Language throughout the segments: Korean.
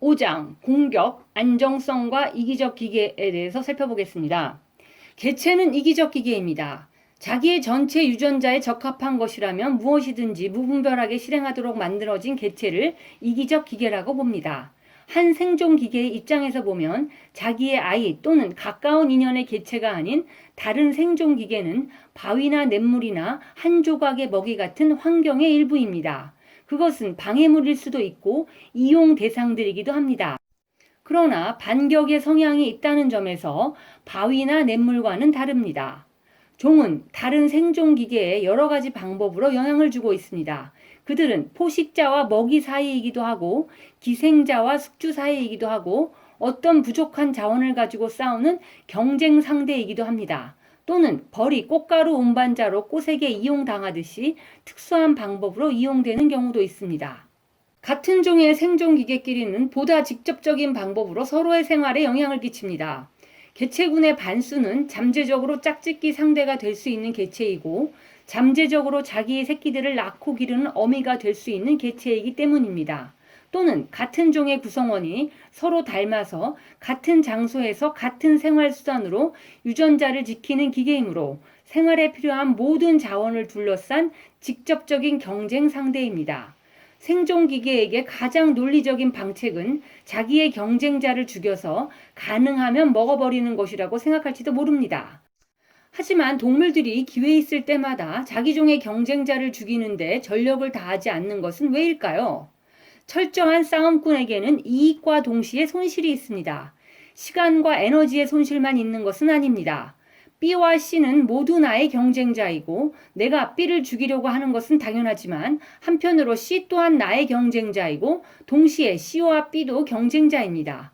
5장 공격, 안정성과 이기적 기계에 대해서 살펴보겠습니다. 개체는 이기적 기계입니다. 자기의 전체 유전자에 적합한 것이라면 무엇이든지 무분별하게 실행하도록 만들어진 개체를 이기적 기계라고 봅니다. 한 생존 기계의 입장에서 보면 자기의 아이 또는 가까운 인연의 개체가 아닌 다른 생존 기계는 바위나 냇물이나 한 조각의 먹이 같은 환경의 일부입니다. 그것은 방해물일 수도 있고 이용 대상들이기도 합니다. 그러나 반격의 성향이 있다는 점에서 바위나 냇물과는 다릅니다. 종은 다른 생존 기계에 여러 가지 방법으로 영향을 주고 있습니다. 그들은 포식자와 먹이 사이이기도 하고 기생자와 숙주 사이이기도 하고 어떤 부족한 자원을 가지고 싸우는 경쟁 상대이기도 합니다. 또는 벌이 꽃가루 운반자로 꽃에게 이용당하듯이 특수한 방법으로 이용되는 경우도 있습니다. 같은 종의 생존 기계끼리는 보다 직접적인 방법으로 서로의 생활에 영향을 끼칩니다. 개체군의 반수는 잠재적으로 짝짓기 상대가 될 수 있는 개체이고 잠재적으로 자기의 새끼들을 낳고 기르는 어미가 될 수 있는 개체이기 때문입니다. 또는 같은 종의 구성원이 서로 닮아서 같은 장소에서 같은 생활수단으로 유전자를 지키는 기계이므로 생활에 필요한 모든 자원을 둘러싼 직접적인 경쟁 상대입니다. 생존기계에게 가장 논리적인 방책은 자기의 경쟁자를 죽여서 가능하면 먹어버리는 것이라고 생각할지도 모릅니다. 하지만 동물들이 기회 있을 때마다 자기 종의 경쟁자를 죽이는데 전력을 다하지 않는 것은 왜일까요? 철저한 싸움꾼에게는 이익과 동시에 손실이 있습니다. 시간과 에너지의 손실만 있는 것은 아닙니다. B와 C는 모두 나의 경쟁자이고 내가 B를 죽이려고 하는 것은 당연하지만 한편으로 C 또한 나의 경쟁자이고 동시에 C와 B도 경쟁자입니다.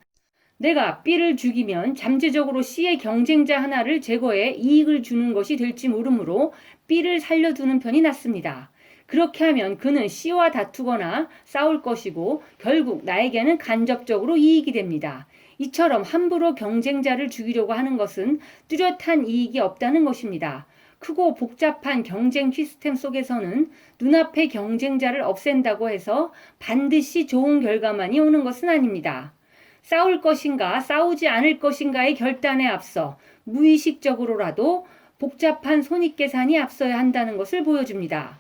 내가 B를 죽이면 잠재적으로 C의 경쟁자 하나를 제거해 이익을 주는 것이 될지 모르므로 B를 살려두는 편이 낫습니다. 그렇게 하면 그는 C와 다투거나 싸울 것이고 결국 나에게는 간접적으로 이익이 됩니다. 이처럼 함부로 경쟁자를 죽이려고 하는 것은 뚜렷한 이익이 없다는 것입니다. 크고 복잡한 경쟁 시스템 속에서는 눈앞의 경쟁자를 없앤다고 해서 반드시 좋은 결과만이 오는 것은 아닙니다. 싸울 것인가 싸우지 않을 것인가의 결단에 앞서 무의식적으로라도 복잡한 손익계산이 앞서야 한다는 것을 보여줍니다.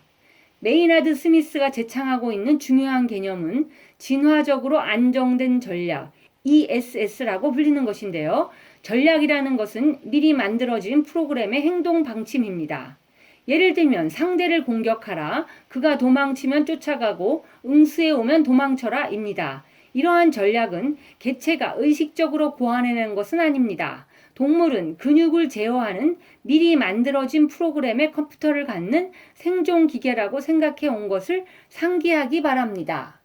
메이나드 스미스가 제창하고 있는 중요한 개념은 진화적으로 안정된 전략, ESS라고 불리는 것인데요. 전략이라는 것은 미리 만들어진 프로그램의 행동 방침입니다. 예를 들면 상대를 공격하라, 그가 도망치면 쫓아가고 응수해 오면 도망쳐라 입니다. 이러한 전략은 개체가 의식적으로 고안해낸 것은 아닙니다. 동물은 근육을 제어하는 미리 만들어진 프로그램의 컴퓨터를 갖는 생존 기계라고 생각해 온 것을 상기하기 바랍니다.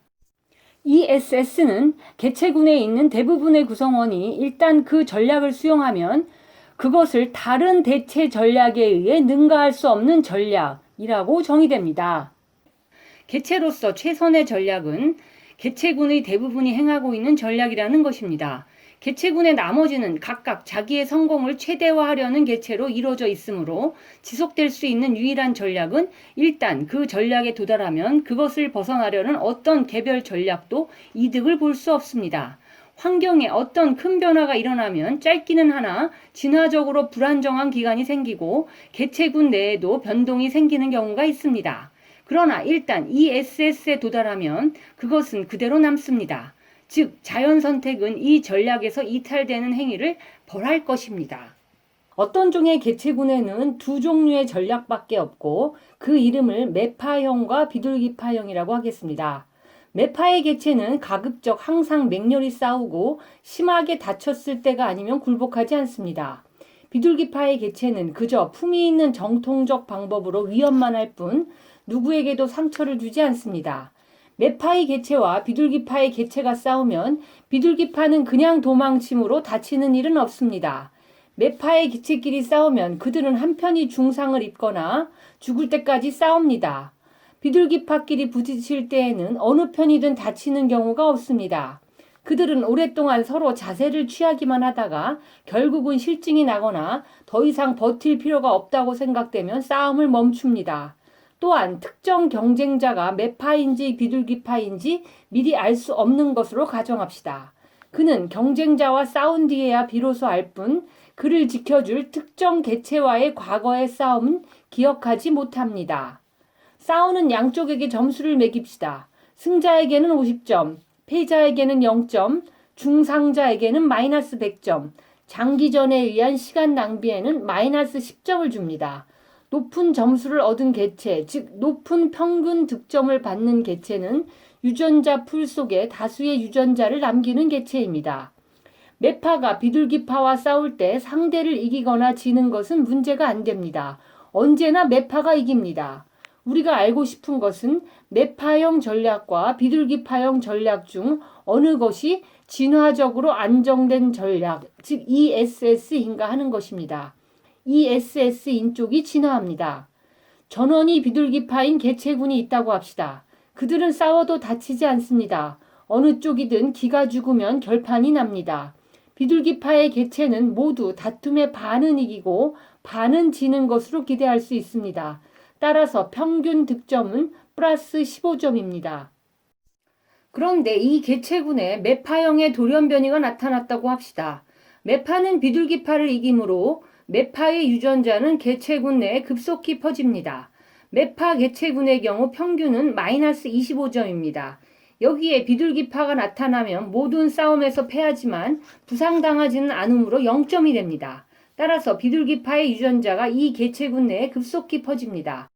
ESS는 개체군에 있는 대부분의 구성원이 일단 그 전략을 수용하면 그것을 다른 대체 전략에 의해 능가할 수 없는 전략이라고 정의됩니다. 개체로서 최선의 전략은 개체군의 대부분이 행하고 있는 전략이라는 것입니다. 개체군의 나머지는 각각 자기의 성공을 최대화하려는 개체로 이루어져 있으므로 지속될 수 있는 유일한 전략은 일단 그 전략에 도달하면 그것을 벗어나려는 어떤 개별 전략도 이득을 볼 수 없습니다. 환경에 어떤 큰 변화가 일어나면 짧기는 하나 진화적으로 불안정한 기간이 생기고 개체군 내에도 변동이 생기는 경우가 있습니다. 그러나 일단 ESS에 도달하면 그것은 그대로 남습니다. 즉 자연 선택은 이 전략에서 이탈되는 행위를 벌할 것입니다. 어떤 종의 개체군에는 두 종류의 전략밖에 없고 그 이름을 매파형과 비둘기파형이라고 하겠습니다. 매파의 개체는 가급적 항상 맹렬히 싸우고 심하게 다쳤을 때가 아니면 굴복하지 않습니다. 비둘기파의 개체는 그저 품위 있는 정통적 방법으로 위협만 할 뿐 누구에게도 상처를 주지 않습니다. 매파의 개체와 비둘기파의 개체가 싸우면 비둘기파는 그냥 도망침으로 다치는 일은 없습니다. 매파의 개체끼리 싸우면 그들은 한편이 중상을 입거나 죽을 때까지 싸웁니다. 비둘기파끼리 부딪힐 때에는 어느 편이든 다치는 경우가 없습니다. 그들은 오랫동안 서로 자세를 취하기만 하다가 결국은 실증이 나거나 더 이상 버틸 필요가 없다고 생각되면 싸움을 멈춥니다. 또한 특정 경쟁자가 매파인지 비둘기파인지 미리 알 수 없는 것으로 가정합시다. 그는 경쟁자와 싸운 뒤에야 비로소 알 뿐 그를 지켜줄 특정 개체와의 과거의 싸움은 기억하지 못합니다. 싸우는 양쪽에게 점수를 매깁시다. 승자에게는 50점, 패자에게는 0점, 중상자에게는 마이너스 100점, 장기전에 의한 시간 낭비에는 마이너스 10점을 줍니다. 높은 점수를 얻은 개체, 즉 높은 평균 득점을 받는 개체는 유전자 풀 속에 다수의 유전자를 남기는 개체입니다. 매파가 비둘기파와 싸울 때 상대를 이기거나 지는 것은 문제가 안 됩니다. 언제나 매파가 이깁니다. 우리가 알고 싶은 것은 매파형 전략과 비둘기파형 전략 중 어느 것이 진화적으로 안정된 전략, 즉 ESS인가 하는 것입니다. ESS인 쪽이 진화합니다. 전원이 비둘기파인 개체군이 있다고 합시다. 그들은 싸워도 다치지 않습니다. 어느 쪽이든 기가 죽으면 결판이 납니다. 비둘기파의 개체는 모두 다툼의 반은 이기고 반은 지는 것으로 기대할 수 있습니다. 따라서 평균 득점은 플러스 15점입니다. 그런데 이 개체군에 매파형의 돌연변이가 나타났다고 합시다. 매파는 비둘기파를 이기므로 매파의 유전자는 개체군 내에 급속히 퍼집니다. 매파 개체군의 경우 평균은 마이너스 25점입니다. 여기에 비둘기파가 나타나면 모든 싸움에서 패하지만 부상당하지는 않으므로 0점이 됩니다. 따라서 비둘기파의 유전자가 이 개체군 내에 급속히 퍼집니다.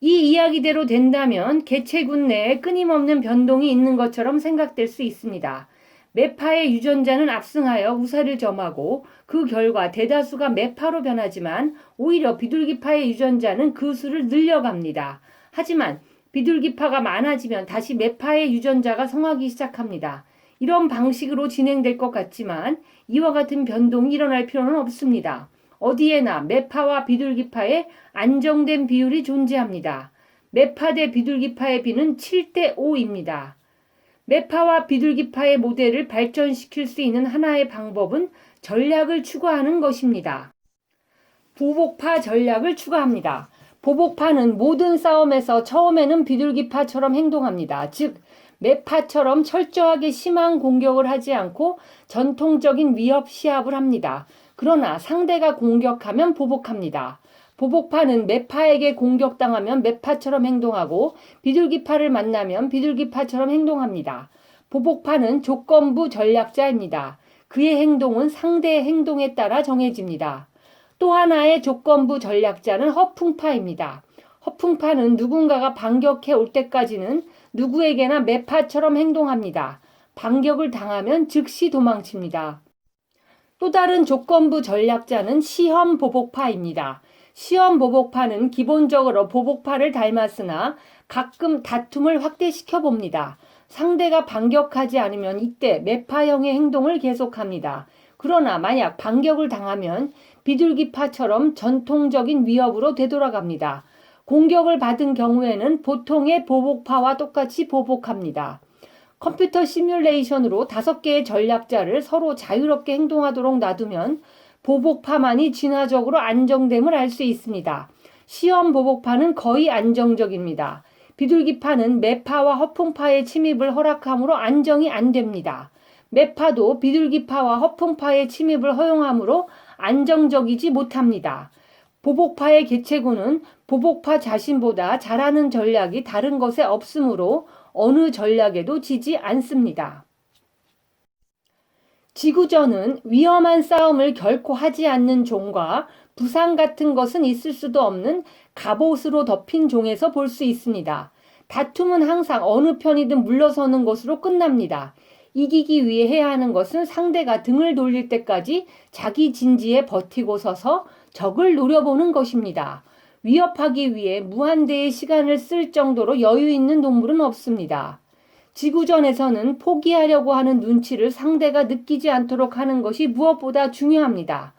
이 이야기대로 된다면 개체군 내에 끊임없는 변동이 있는 것처럼 생각될 수 있습니다. 매파의 유전자는 압승하여 우세를 점하고 그 결과 대다수가 매파로 변하지만 오히려 비둘기파의 유전자는 그 수를 늘려갑니다. 하지만 비둘기파가 많아지면 다시 매파의 유전자가 성하기 시작합니다. 이런 방식으로 진행될 것 같지만 이와 같은 변동이 일어날 필요는 없습니다. 어디에나 매파와 비둘기파의 안정된 비율이 존재합니다. 매파 대 비둘기파의 비는 7대 5입니다. 매파와 비둘기파의 모델을 발전시킬 수 있는 하나의 방법은 전략을 추구하는 것입니다. 보복파 전략을 추구합니다. 보복파는 모든 싸움에서 처음에는 비둘기파처럼 행동합니다. 즉, 매파처럼 철저하게 심한 공격을 하지 않고 전통적인 위협 시합을 합니다. 그러나 상대가 공격하면 보복합니다. 보복파는 매파에게 공격당하면 매파처럼 행동하고 비둘기파를 만나면 비둘기파처럼 행동합니다. 보복파는 조건부 전략자입니다. 그의 행동은 상대의 행동에 따라 정해집니다. 또 하나의 조건부 전략자는 허풍파입니다. 허풍파는 누군가가 반격해 올 때까지는 누구에게나 매파처럼 행동합니다. 반격을 당하면 즉시 도망칩니다. 또 다른 조건부 전략자는 시험 보복파입니다. 시험 보복파는 기본적으로 보복파를 닮았으나 가끔 다툼을 확대시켜 봅니다. 상대가 반격하지 않으면 이때 매파형의 행동을 계속합니다. 그러나 만약 반격을 당하면 비둘기파처럼 전통적인 위협으로 되돌아갑니다. 공격을 받은 경우에는 보통의 보복파와 똑같이 보복합니다. 컴퓨터 시뮬레이션으로 5개의 전략자를 서로 자유롭게 행동하도록 놔두면 보복파만이 진화적으로 안정됨을 알 수 있습니다. 시험 보복파는 거의 안정적입니다. 비둘기파는 매파와 허풍파의 침입을 허락하므로 안정이 안 됩니다. 매파도 비둘기파와 허풍파의 침입을 허용하므로 안정적이지 못합니다. 보복파의 개체군은 보복파 자신보다 잘하는 전략이 다른 것에 없으므로 어느 전략에도 지지 않습니다. 지구전은 위험한 싸움을 결코 하지 않는 종과 부상 같은 것은 있을 수도 없는 갑옷으로 덮인 종에서 볼 수 있습니다. 다툼은 항상 어느 편이든 물러서는 것으로 끝납니다. 이기기 위해 해야 하는 것은 상대가 등을 돌릴 때까지 자기 진지에 버티고 서서 적을 노려보는 것입니다. 위협하기 위해 무한대의 시간을 쓸 정도로 여유 있는 동물은 없습니다. 지구전에서는 포기하려고 하는 눈치를 상대가 느끼지 않도록 하는 것이 무엇보다 중요합니다.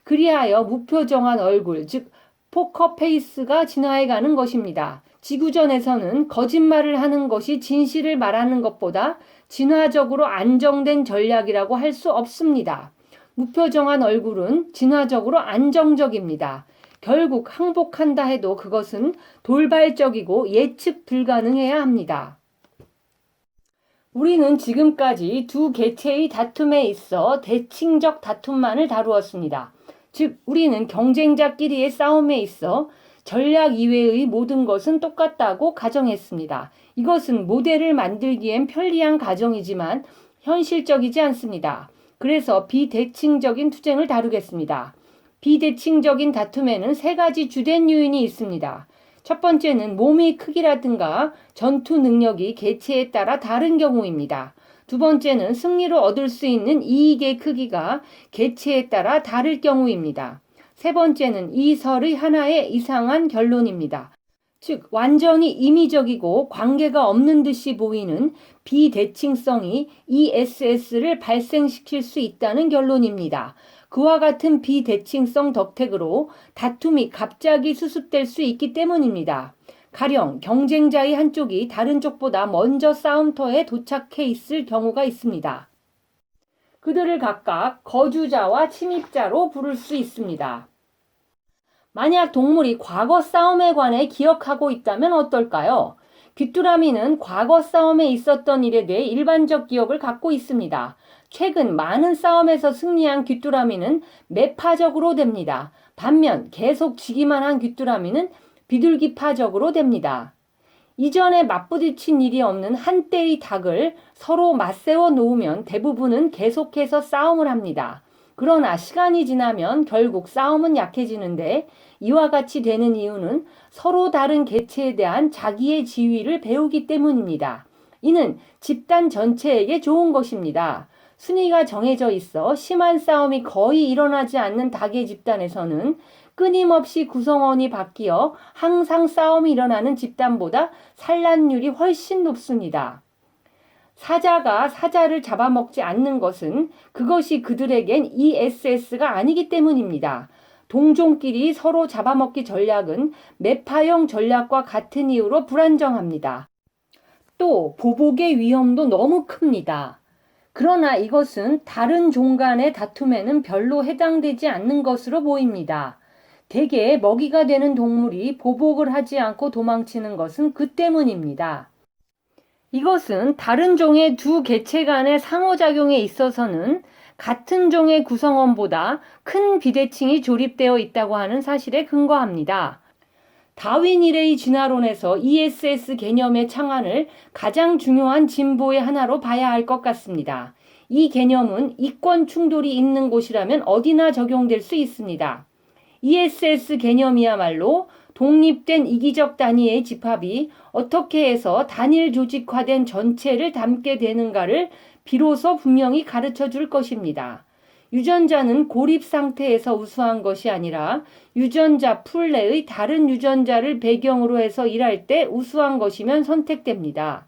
그리하여 무표정한 얼굴, 즉 포커페이스가 진화해가는 것입니다. 지구전에서는 거짓말을 하는 것이 진실을 말하는 것보다 진화적으로 안정된 전략이라고 할 수 없습니다. 무표정한 얼굴은 진화적으로 안정적입니다. 결국 항복한다 해도 그것은 돌발적이고 예측 불가능해야 합니다. 우리는 지금까지 두 개체의 다툼에 있어 대칭적 다툼만을 다루었습니다. 즉, 우리는 경쟁자끼리의 싸움에 있어 전략 이외의 모든 것은 똑같다고 가정했습니다. 이것은 모델을 만들기엔 편리한 가정이지만 현실적이지 않습니다. 그래서 비대칭적인 투쟁을 다루겠습니다. 비대칭적인 다툼에는 세 가지 주된 요인이 있습니다. 첫 번째는 몸의 크기라든가 전투 능력이 개체에 따라 다른 경우입니다. 두 번째는 승리로 얻을 수 있는 이익의 크기가 개체에 따라 다를 경우입니다. 세 번째는 이 설의 하나의 이상한 결론입니다. 즉, 완전히 임의적이고 관계가 없는 듯이 보이는 비대칭성이 ESS를 발생시킬 수 있다는 결론입니다. 그와 같은 비대칭성 덕택으로 다툼이 갑자기 수습될 수 있기 때문입니다. 가령 경쟁자의 한쪽이 다른 쪽보다 먼저 싸움터에 도착해 있을 경우가 있습니다. 그들을 각각 거주자와 침입자로 부를 수 있습니다. 만약 동물이 과거 싸움에 관해 기억하고 있다면 어떨까요? 귀뚜라미는 과거 싸움에 있었던 일에 대해 일반적 기억을 갖고 있습니다. 최근 많은 싸움에서 승리한 귀뚜라미는 매파적으로 됩니다. 반면 계속 지기만 한 귀뚜라미는 비둘기파적으로 됩니다. 이전에 맞부딪힌 일이 없는 한때의 닭을 서로 맞세워 놓으면 대부분은 계속해서 싸움을 합니다. 그러나 시간이 지나면 결국 싸움은 약해지는데 이와 같이 되는 이유는 서로 다른 개체에 대한 자기의 지위를 배우기 때문입니다. 이는 집단 전체에게 좋은 것입니다. 순위가 정해져 있어 심한 싸움이 거의 일어나지 않는 닭의 집단에서는 끊임없이 구성원이 바뀌어 항상 싸움이 일어나는 집단보다 산란율이 훨씬 높습니다. 사자가 사자를 잡아먹지 않는 것은 그것이 그들에겐 ESS가 아니기 때문입니다. 동종끼리 서로 잡아먹기 전략은 매파형 전략과 같은 이유로 불안정합니다. 또 보복의 위험도 너무 큽니다. 그러나 이것은 다른 종 간의 다툼에는 별로 해당되지 않는 것으로 보입니다. 대개 먹이가 되는 동물이 보복을 하지 않고 도망치는 것은 그 때문입니다. 이것은 다른 종의 두 개체 간의 상호작용에 있어서는 같은 종의 구성원보다 큰 비대칭이 조립되어 있다고 하는 사실에 근거합니다. 다윈 이래의 진화론에서 ESS 개념의 창안을 가장 중요한 진보의 하나로 봐야 할 것 같습니다. 이 개념은 이권 충돌이 있는 곳이라면 어디나 적용될 수 있습니다. ESS 개념이야말로 독립된 이기적 단위의 집합이 어떻게 해서 단일 조직화된 전체를 담게 되는가를 비로소 분명히 가르쳐 줄 것입니다. 유전자는 고립 상태에서 우수한 것이 아니라 유전자 풀 내의 다른 유전자를 배경으로 해서 일할 때 우수한 것이면 선택됩니다.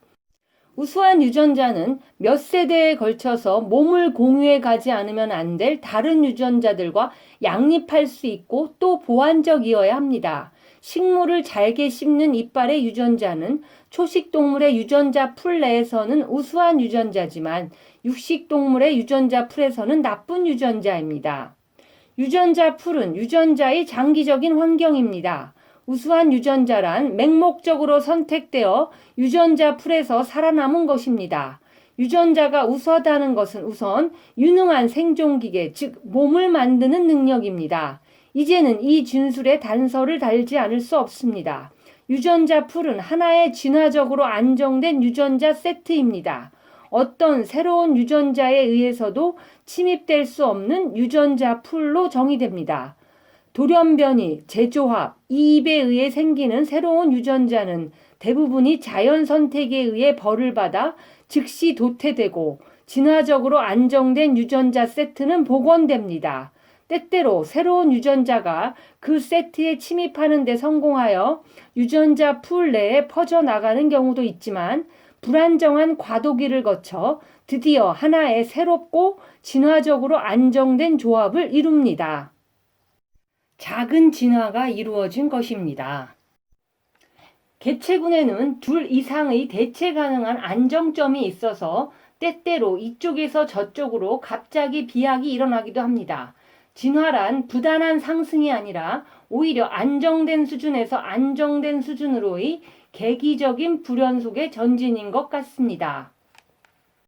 우수한 유전자는 몇 세대에 걸쳐서 몸을 공유해 가지 않으면 안 될 다른 유전자들과 양립할 수 있고 또 보완적이어야 합니다. 식물을 잘게 씹는 이빨의 유전자는 초식동물의 유전자 풀 내에서는 우수한 유전자지만 육식동물의 유전자 풀에서는 나쁜 유전자입니다. 유전자 풀은 유전자의 장기적인 환경입니다. 우수한 유전자란 맹목적으로 선택되어 유전자 풀에서 살아남은 것입니다. 유전자가 우수하다는 것은 우선 유능한 생존기계, 즉 몸을 만드는 능력입니다. 이제는 이 진술에 단서를 달지 않을 수 없습니다. 유전자 풀은 하나의 진화적으로 안정된 유전자 세트입니다. 어떤 새로운 유전자에 의해서도 침입될 수 없는 유전자 풀로 정의됩니다. 돌연변이, 재조합, 이입에 의해 생기는 새로운 유전자는 대부분이 자연 선택에 의해 벌을 받아 즉시 도태되고 진화적으로 안정된 유전자 세트는 복원됩니다. 때때로 새로운 유전자가 그 세트에 침입하는 데 성공하여 유전자 풀 내에 퍼져나가는 경우도 있지만 불안정한 과도기를 거쳐 드디어 하나의 새롭고 진화적으로 안정된 조합을 이룹니다. 작은 진화가 이루어진 것입니다. 개체군에는 둘 이상의 대체 가능한 안정점이 있어서 때때로 이쪽에서 저쪽으로 갑자기 비약이 일어나기도 합니다. 진화란 부단한 상승이 아니라 오히려 안정된 수준에서 안정된 수준으로의 계기적인 불연 속의 전진인 것 같습니다.